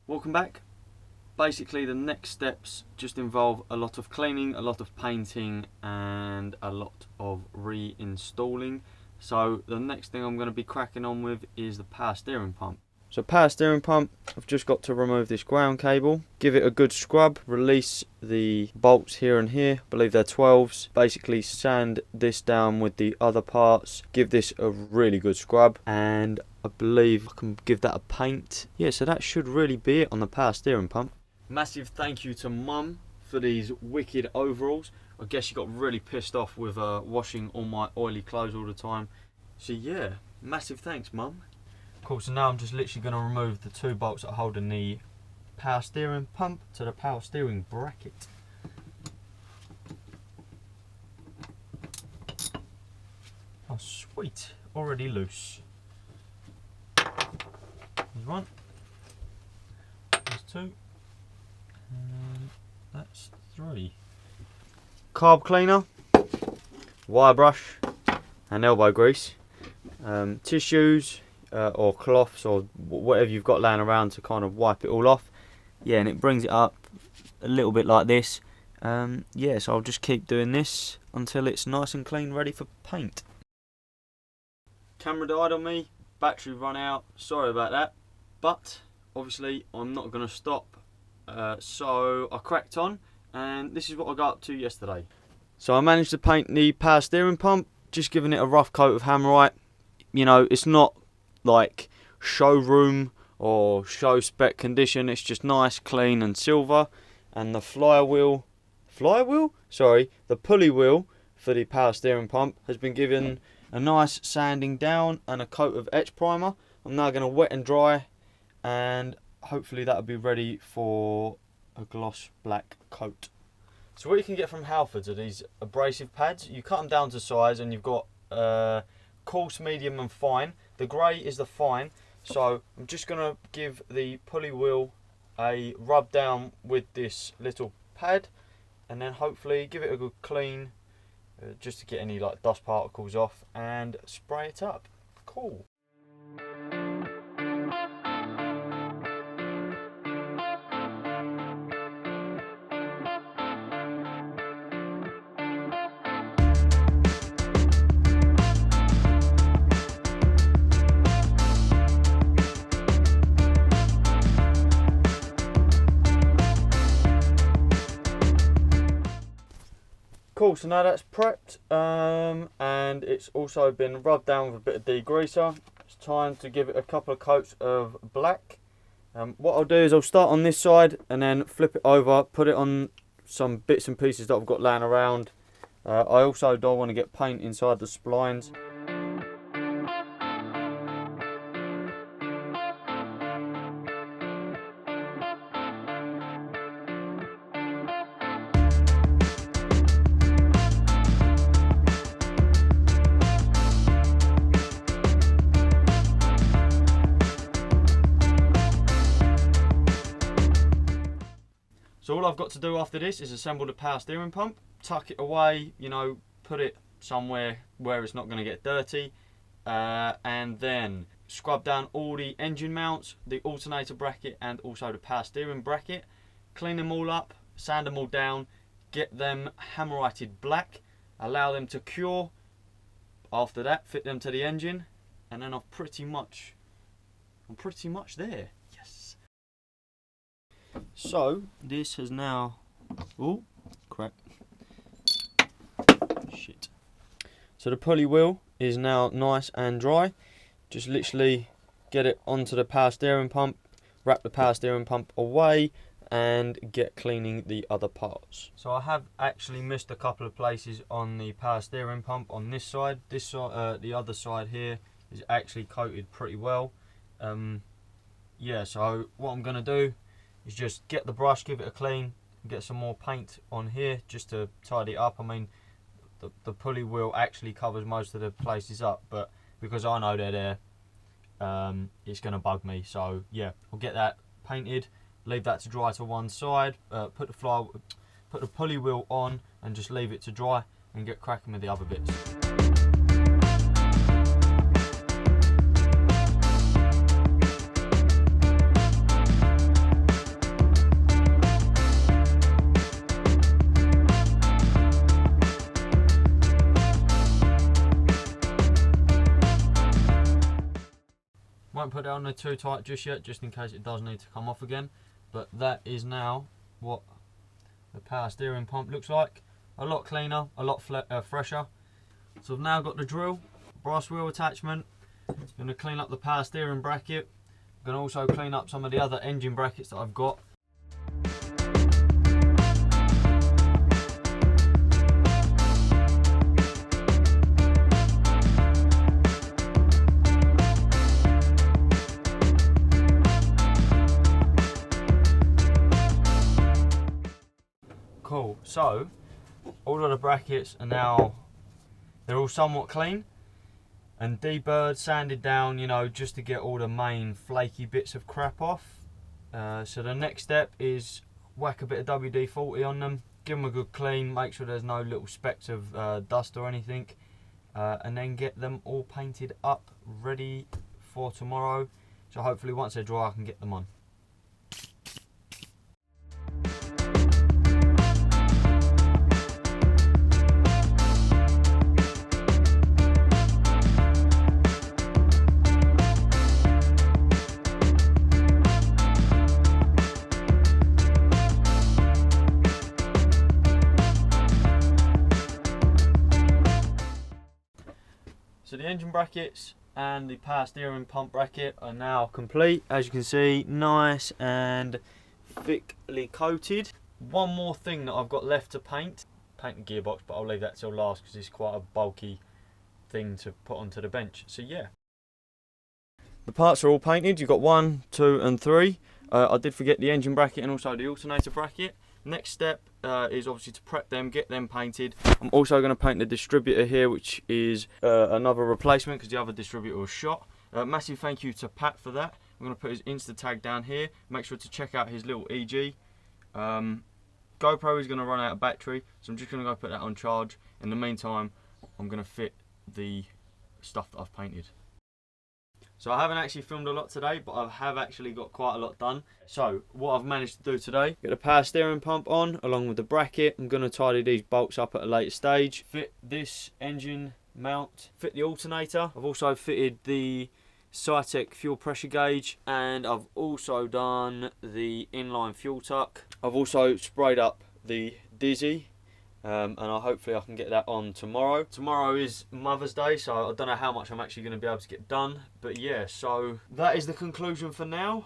Welcome back. Basically the next steps just involve a lot of cleaning, a lot of painting and a lot of reinstalling. So the next thing I'm going to be cracking on with is the power steering pump. So power steering pump, I've just got to remove this ground cable, give it a good scrub, release the bolts here and here, I believe they're 12s, basically sand this down with the other parts, give this a really good scrub, and I believe I can give that a paint. Yeah, so that should really be it on the power steering pump. Massive thank you to Mum for these wicked overalls. I guess she got really pissed off with washing all my oily clothes all the time. So yeah, massive thanks Mum. Cool, so now I'm just literally going to remove the 2 bolts that are holding the power steering pump to the power steering bracket. Oh sweet, already loose. There's 1, there's 2, and that's 3. Carb cleaner, wire brush and elbow grease, tissues or cloths or whatever you've got laying around to kind of wipe it all off. Yeah, and it brings it up a little bit like this. Yeah, so I'll just keep doing this until it's nice and clean, ready for paint. Camera died on me, battery run out, sorry about that, but obviously I'm not going to stop, so I cracked on and this is what I got up to yesterday. So I managed to paint the power steering pump, just giving it a rough coat of Hammerite. You know, it's not like showroom or show spec condition, it's just nice, clean and silver. And the the pulley wheel for the power steering pump has been given a nice sanding down and a coat of etch primer. I'm now going to wet and dry and hopefully that'll be ready for a gloss black coat. So what you can get from Halfords are these abrasive pads. You cut them down to size and you've got coarse, medium and fine. The grey is the fine, so I'm just going to give the pulley wheel a rub down with this little pad and then hopefully give it a good clean just to get any like dust particles off and spray it up. Cool. Cool, so now that's prepped and it's also been rubbed down with a bit of degreaser. It's time to give it a couple of coats of black. What I'll do is I'll start on this side and then flip it over, put it on some bits and pieces that I've got laying around. I also don't want to get paint inside the splines. So all I've got to do after this is assemble the power steering pump, tuck it away, you know, put it somewhere where it's not going to get dirty, and then scrub down all the engine mounts, the alternator bracket and also the power steering bracket, clean them all up, sand them all down, get them hammerited black, allow them to cure. After that, fit them to the engine, and then I'm pretty much there. Yes. So this has now, oh crap, shit. So the pulley wheel is now nice and dry. Just literally get it onto the power steering pump, wrap the power steering pump away and get cleaning the other parts. So I have actually missed a couple of places on the power steering pump on this side. This side, the other side here is actually coated pretty well. Yeah, so what I'm going to do is just get the brush, give it a clean, and get some more paint on here just to tidy it up. I mean, the pulley wheel actually covers most of the places up, but because I know they're there, it's going to bug me. So yeah, I'll get that painted, leave that to dry to one side, put the pulley wheel on and just leave it to dry and get cracking with the other bits. don't put it on there too tight just yet, just in case it does need to come off again. But that is now what the power steering pump looks like. A lot cleaner, a lot fresher. So I've now got the drill, brass wheel attachment. I'm going to clean up the power steering bracket. I'm going to also clean up some of the other engine brackets that I've got. Cool, so all of the brackets are now, they're all somewhat clean and deburred, sanded down, you know, just to get all the main flaky bits of crap off. So the next step is whack a bit of WD-40 on them, give them a good clean, make sure there's no little specks of dust or anything, and then get them all painted up, ready for tomorrow. So hopefully once they're dry I can get them on. So the engine brackets and the power steering pump bracket are now complete. As you can see, nice and thickly coated. One more thing that I've got left to paint the gearbox, but I'll leave that till last because it's quite a bulky thing to put onto the bench. So yeah. The parts are all painted. You've got 1, 2 and 3. I did forget the engine bracket and also the alternator bracket. Next step is obviously to prep them, get them painted. I'm also going to paint the distributor here, which is another replacement because the other distributor was shot. Massive thank you to Pat for that. I'm going to put his Insta tag down here. Make sure to check out his little EG. GoPro is going to run out of battery, so I'm just going to go put that on charge. In the meantime, I'm going to fit the stuff that I've painted. So I haven't actually filmed a lot today, but I have actually got quite a lot done. So what I've managed to do today, get the power steering pump on along with the bracket. I'm going to tidy these bolts up at a later stage. Fit this engine mount, fit the alternator. I've also fitted the Cytec fuel pressure gauge, and I've also done the inline fuel tuck. I've also sprayed up the Dizzy. And hopefully I can get that on tomorrow. Tomorrow is Mother's Day, so I don't know how much I'm actually going to be able to get done. But yeah, so that is the conclusion for now.